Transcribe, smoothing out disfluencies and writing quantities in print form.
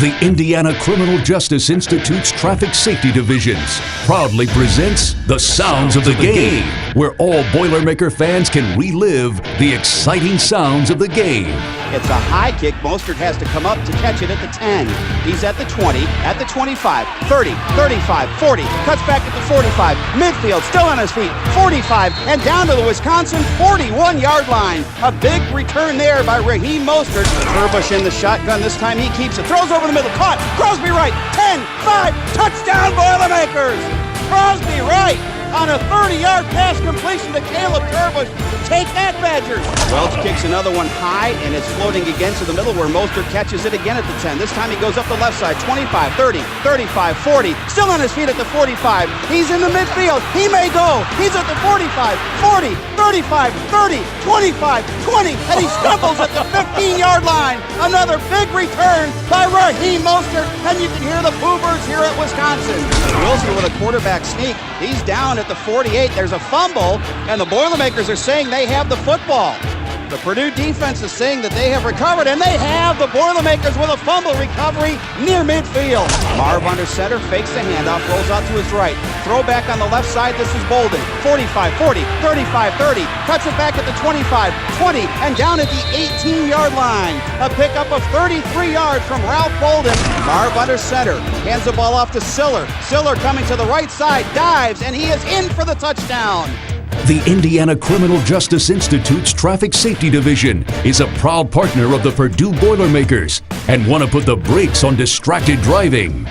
The Indiana Criminal Justice Institute's Traffic Safety Divisions proudly presents The Sounds of the Game, where all Boilermaker fans can relive the exciting sounds of the game. It's a high kick. Mostert has to come up to catch it at the 10. He's at the 20, at the 25, 30, 35, 40. Cuts back at the 45. Midfield, still on his feet. 45, and down to the Wisconsin 41-yard line. A big return there by Raheem Mostert. Turbush in the shotgun. This time he keeps it. Throws over the middle. Caught. Crosby right. 10, 5. Touchdown, Boilermakers. Crosby right on a 30-yard pass completion to Caleb Turbush. Take that, Badgers. Welch kicks another one high, and it's floating again to the middle where Mostert catches it again at the 10. This time he goes up the left side, 25, 30, 35, 40. Still on his feet at the 45. He's in the midfield. He may go. He's at the 45, 40, 35, 30, 25, 20, and he stumbles at the 15-yard line. Another big return by Raheem Mostert, and you can hear the boomers here at Wisconsin. Wilson with a quarterback sneak. He's down at the 48. There's a fumble, and the Boilermakers are saying they have the football. The Purdue defense is saying that they have recovered, and they have. The Boilermakers with a fumble recovery near midfield. Marv under center, fakes the handoff, rolls out to his right. Throw back on the left side. This is Bolden. 45, 40, 35, 30. Cuts it back at the 25, 20, and down at the 18-yard line. A pickup of 33 yards from Ralph Bolden. Marv under center, hands the ball off to Siller. Siller coming to the right side, dives, and he is in for the touchdown. The Indiana Criminal Justice Institute's Traffic Safety Division is a proud partner of the Purdue Boilermakers and want to put the brakes on distracted driving.